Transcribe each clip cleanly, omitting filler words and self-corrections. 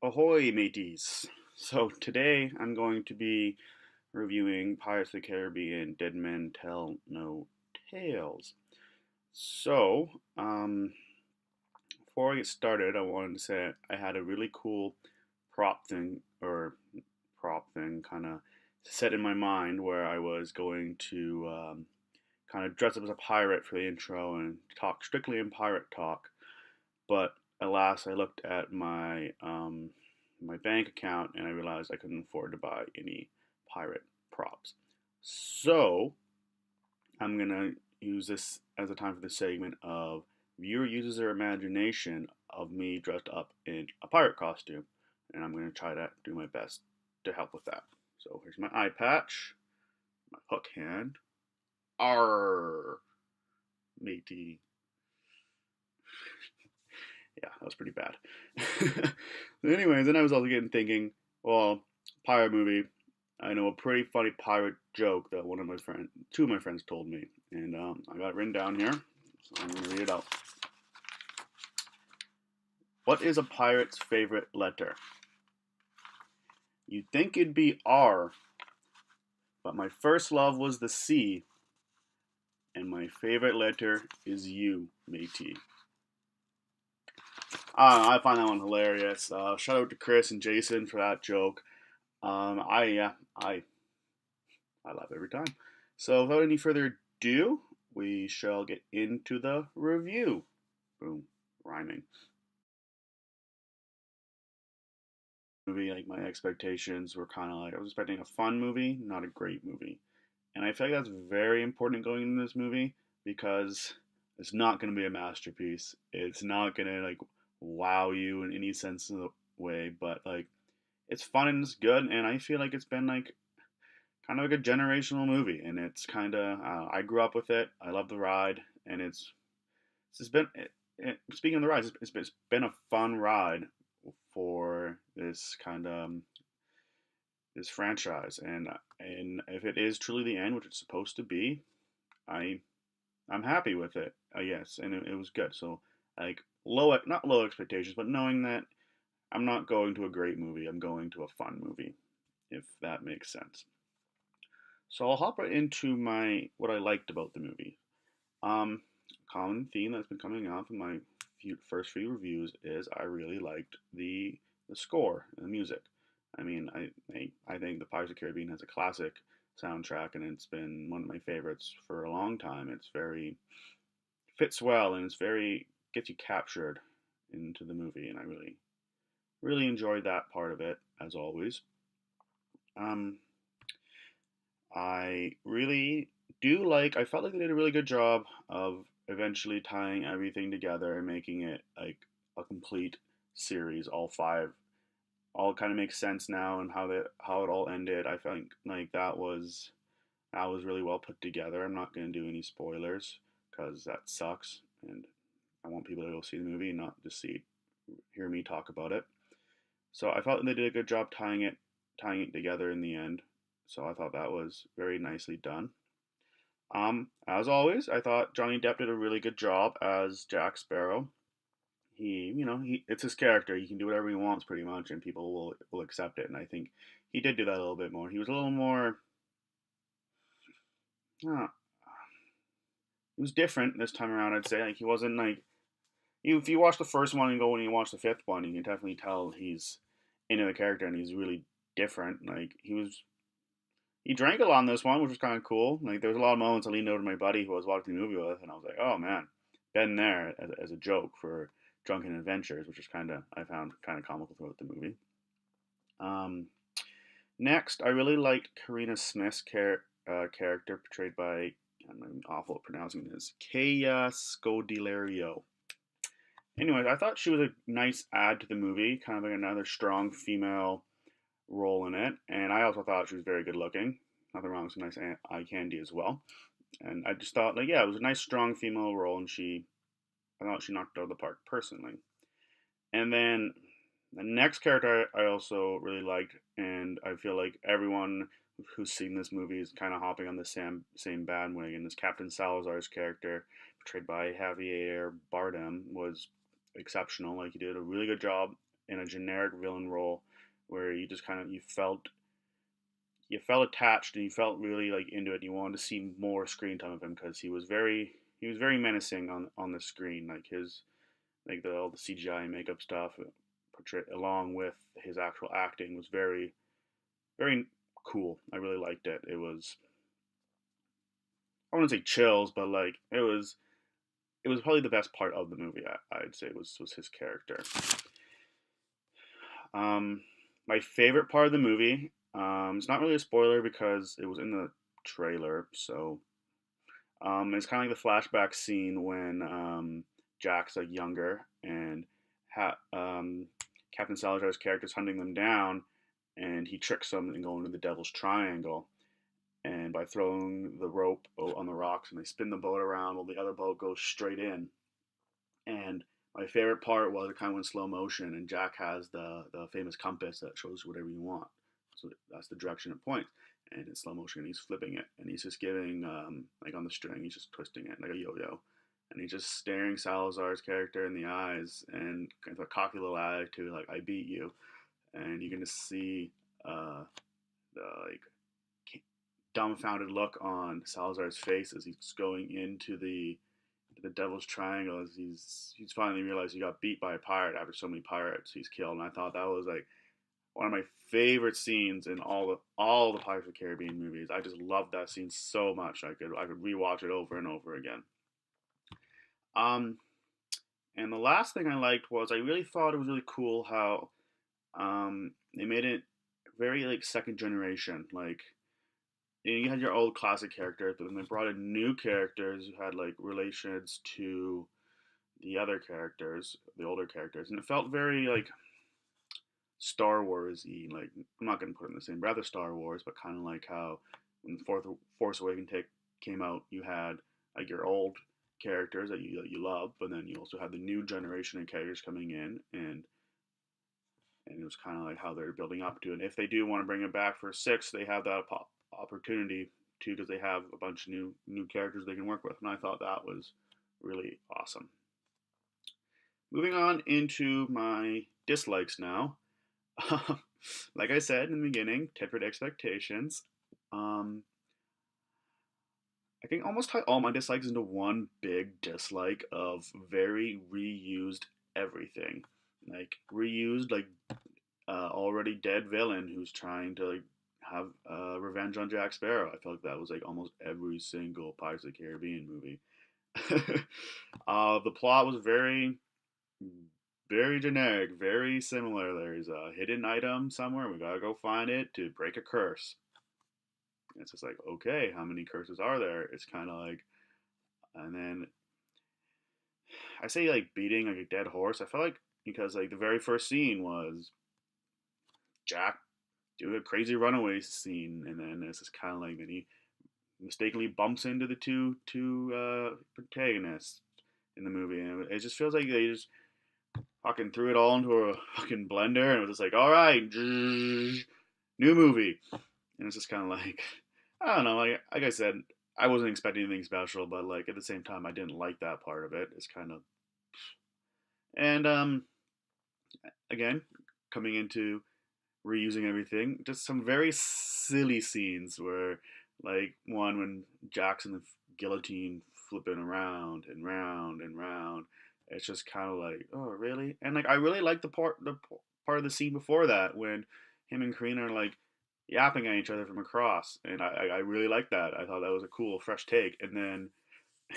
Ahoy, mateys! So today I'm going to be reviewing Pirates of the Caribbean Dead Men Tell No Tales. So, before I get started, I wanted to say I had a really cool prop thing kind of set in my mind where I was going to kind of dress up as a pirate for the intro and talk strictly in pirate talk. But alas, I looked at my bank account and I realized I couldn't afford to buy any pirate props. So I'm gonna use this as a time for the segment of viewer uses their imagination of me dressed up in a pirate costume, and I'm gonna try to do my best to help with that. So here's my eye patch, my hook hand. R matey. Yeah, that was pretty bad. Anyways, then I was also getting thinking, well, pirate movie. I know a pretty funny pirate joke that two of my friends told me, and I got it written down here, so I'm gonna read it out. What is a pirate's favorite letter? You'd think it'd be R, but my first love was the C, and my favorite letter is U, matey. I find that one hilarious. Shout out to Chris and Jason for that joke. I laugh every time. So without any further ado, we shall get into the review. Boom, rhyming. Movie, like my expectations were kind of like I was expecting a fun movie, not a great movie, and I feel like that's very important going into this movie because it's not going to be a masterpiece. It's not going to like wow you in any sense of the way, but like it's fun and it's good, and I feel like it's been like kind of like a generational movie, and it's kind of I grew up with it. I love the ride, and it's been speaking of the ride, it's been a fun ride for this kind of this franchise, and if it is truly the end, which it's supposed to be, I I'm happy with it. Yes, and it was good. So like not low expectations, but knowing that I'm not going to a great movie, I'm going to a fun movie, if that makes sense. So I'll hop right into my what I liked about the movie. Um, Common theme that's been coming up in my first few reviews is I really liked the score and the music. I mean, I think the Pirates of the Caribbean has a classic soundtrack, and it's been one of my favorites for a long time. It's very fits well, and it's very gets you captured into the movie, and I really enjoyed that part of it as always. Um, I really do like. I felt like they did a really good job of eventually tying everything together and making it like a complete series. All five, all kind of makes sense now, and how it all ended. I think like that was really well put together. I'm not going to do any spoilers because that sucks, and I want people to go see the movie and not just hear me talk about it. So I felt they did a good job tying it together in the end. So I thought that was very nicely done. As always, I thought Johnny Depp did a really good job as Jack Sparrow. It's his character. He can do whatever he wants pretty much, and people will accept it. And I think he did do that a little bit more. He was a little more. Uh, it was different this time around. I'd say like he wasn't like if you watch the first one and go and you watch the fifth one, you can definitely tell he's into the character and he's really different. Like he drank a lot in this one, which was kind of cool. Like there was a lot of moments I leaned over to my buddy who I was watching the movie with, and I was like, "Oh man, been there," as a joke for drunken adventures, which is kind of I found kind of comical throughout the movie. Um, Next, I really liked Karina Smith's character portrayed by I'm awful at pronouncing this Kaya Scodelario. Anyways, I thought she was a nice add to the movie, kind of like another strong female role in it, and I also thought she was very good looking. Nothing wrong with some nice eye candy as well. And I just thought, like, yeah, it was a nice, strong female role, and I thought she knocked it out of the park personally. And then the next character I also really liked, and I feel like everyone who's seen this movie is kind of hopping on the same bandwagon. Is Captain Salazar's character, portrayed by Javier Bardem, was exceptional. Like he did a really good job in a generic villain role, where you just kind of you felt attached and you felt really like into it. And you wanted to see more screen time of him because he was very menacing on the screen. Like his like all the CGI and makeup stuff, portrayed along with his actual acting was very cool. I really liked it. It was, I wouldn't say chills, but like it was probably the best part of the movie. I'd say was his character. Um, my favorite part of the movie. It's not really a spoiler because it was in the trailer. So it's kind of like the flashback scene when Jack's like younger and Captain Salazar's character is hunting them down, and he tricks them and going to the Devil's Triangle. And by throwing the rope on the rocks, and they spin the boat around while the other boat goes straight in. And my favorite part was it kind of went slow motion, and Jack has the famous compass that shows whatever you want. So that's the direction it points. And in slow motion, he's flipping it, and he's just giving like on the string, he's just twisting it like a yo-yo, and he's just staring Salazar's character in the eyes and kind of a cocky little attitude, like I beat you, and you can just see the like dumbfounded look on Salazar's face as he's going into the Devil's Triangle, as he's finally realized he got beat by a pirate after so many pirates he's killed. And I thought that was like one of my favorite scenes in all the Pirates of the Caribbean movies. I just loved that scene so much. I could rewatch it over and over again. Um, and the last thing I liked was I really thought it was really cool how they made it very like second generation. Like you had your old classic characters, but then they brought in new characters who had like relations to the other characters, the older characters, and it felt very like Star Wars-y. Like I'm not gonna put it in the same breath as Star Wars, but kind of like how when the Force Awakens came out, you had like your old characters that you love, but then you also had the new generation of characters coming in, and it was kind of like how they're building up to it. And if they do want to bring it back for six, they have that opportunity to because they have a bunch of new characters they can work with, and I thought that was really awesome. Moving on into my dislikes now. Like I said in the beginning, tempered expectations. Um, I can almost tie all my dislikes into one big dislike of very reused everything. Like reused, like already dead villain who's trying to like have revenge on Jack Sparrow. I felt like that was like almost every single Pirates of the Caribbean movie. The plot was very generic, very similar. There's a hidden item somewhere. We gotta go find it to break a curse. And it's just like, okay, how many curses are there? It's kind of like, and then I say like beating like a dead horse. I felt like because like the very first scene was Jack do a crazy runaway scene, and then it's just kind of like then he mistakenly bumps into the two protagonists in the movie, and it just feels like they just fucking threw it all into a fucking blender, and it was just like, all right, new movie, and it's just kind of like I don't know, like I said, I wasn't expecting anything special, but like at the same time, I didn't like that part of it. It's kind of and again coming into reusing everything. Just some very silly scenes where, like, one when Jackson the guillotine flipping around and round and round. It's just kind of like, oh, really? And like, I really like the part of the scene before that when him and Karina are like yapping at each other from across, and I really like that. I thought that was a cool, fresh take. And then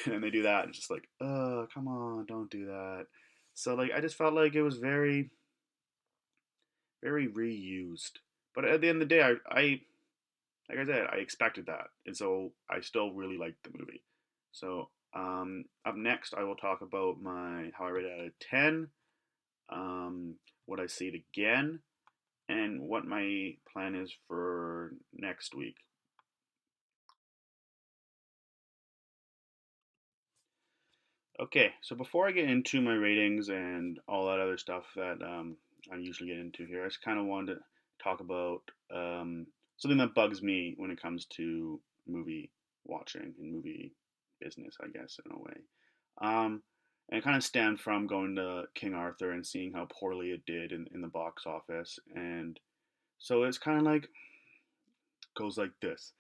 and they do that, and it's just like, oh, come on, don't do that. So like, I just felt like it was very reused. But at the end of the day, I like I said, I expected that, and so I still really liked the movie. So up next, I will talk about my how I rate it out of 10, would I see it again, and what my plan is for next week. Okay, so before I get into my ratings and all that other stuff that I usually get into here, I just kind of wanted to talk about something that bugs me when it comes to movie watching and movie business, I guess, in a way. Um, And it kind of stemmed from going to King Arthur and seeing how poorly it did in the box office. And so it's kind of like, goes like this.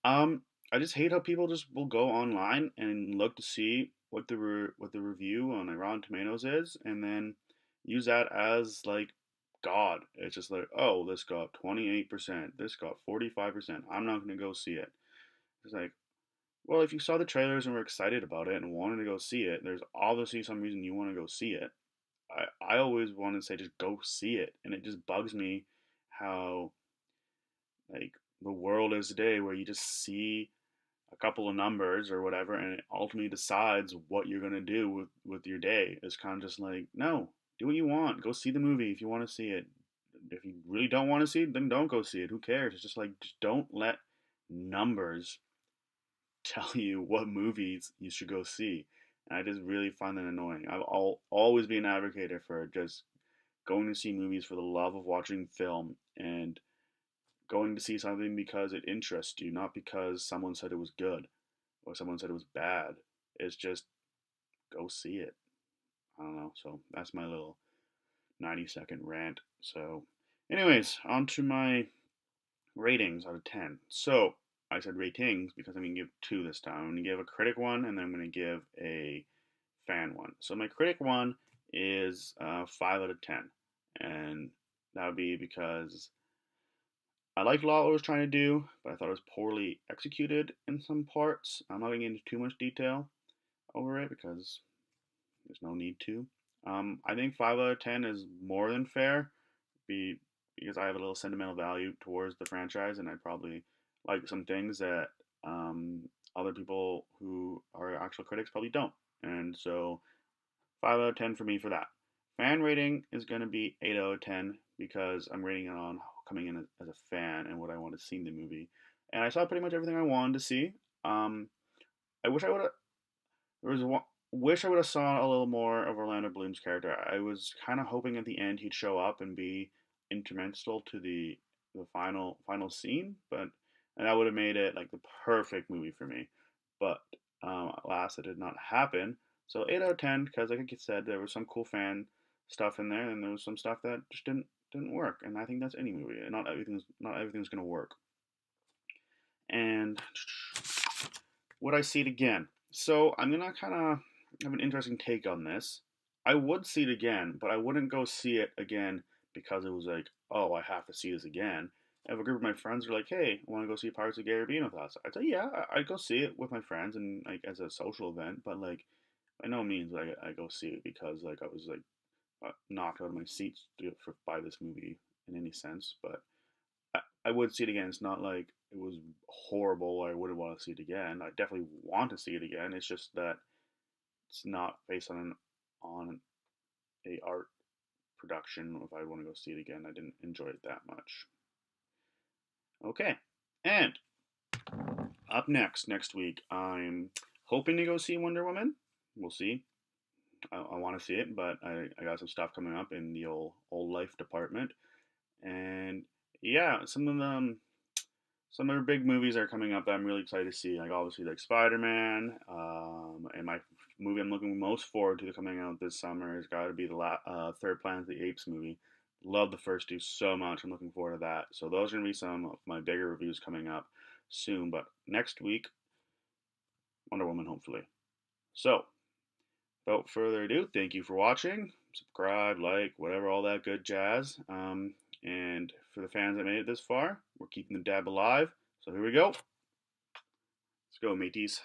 um, I just hate how people just will go online and look to see what what the review on like Rotten Tomatoes is, and then use that as like God. It's just like, oh, this got 28%, this got 45%. I'm not gonna go see it. It's like, well, if you saw the trailers and were excited about it and wanted to go see it, there's obviously some reason you want to go see it. I always want to say just go see it, and it just bugs me how like the world is today, where you just see a couple of numbers or whatever, and it ultimately decides what you're gonna do with your day. It's kind of just like, no, do what you want. Go see the movie if you want to see it. If you really don't want to see it, then don't go see it. Who cares? It's just like, just don't let numbers tell you what movies you should go see. And I just really find that annoying. Always been an advocate for just going to see movies for the love of watching film, and going to see something because it interests you, not because someone said it was good or someone said it was bad. It's just go see it. I don't know. So that's my little 90-second rant. So, anyways, on to my ratings out of 10. So, I said ratings because I'm going to give two this time. I'm going to give a critic one, and then I'm going to give a fan one. So, my critic one is 5 out of 10. And that would be because I liked a lot what it was trying to do, but I thought it was poorly executed in some parts. I'm not going to get into too much detail over it because there's no need to. I think 5 out of 10 is more than fair, because I have a little sentimental value towards the franchise, and I probably like some things that other people who are actual critics probably don't. And so 5 out of 10 for me for that. Fan rating is going to be 8 out of 10 because I'm rating it on coming in as a fan and what I want to see in the movie. And I saw pretty much everything I wanted to see. Um, I wish I would have. There was one, wish I would have saw a little more of Orlando Bloom's character. I was kind of hoping at the end he'd show up and be instrumental to the final scene, but and that would have made it like the perfect movie for me. But alas, it did not happen. So 8 out of 10 because, like I said, there was some cool fan stuff in there, and there was some stuff that just didn't work. And I think that's any movie. Not everything's gonna work. And would I see it again? So I'm gonna kind of have an interesting take on this. I would see it again, but I wouldn't go see it again because it was like, oh, I have to see this again. If a group of my friends are like, hey, I want to go see Pirates of the Caribbean with us, I'd say, yeah, I'd go see it with my friends and like as a social event. But like, by no means would I go see it because like I was like knocked out of my seat by this movie in any sense. But I would see it again. It's not like it was horrible or I wouldn't want to see it again. I definitely want to see it again. It's just that it's not based on a art production. If I want to go see it again, I didn't enjoy it that much. Okay, and up next week, I'm hoping to go see Wonder Woman. We'll see. I want to see it, but I got some stuff coming up in the old life department, and yeah, some other big movies are coming up that I'm really excited to see. Like obviously like Spider Man, and my movie I'm looking most forward to coming out this summer has got to be the Third Planet of the Apes movie. Love the first two so much. I'm looking forward to that. So those are gonna be some of my bigger reviews coming up soon. But next week, Wonder Woman, hopefully. So without further ado, thank you for watching. Subscribe, like, whatever, all that good jazz. And for the fans that made it this far, we're keeping the dab alive. So here we go. Let's go, mateys.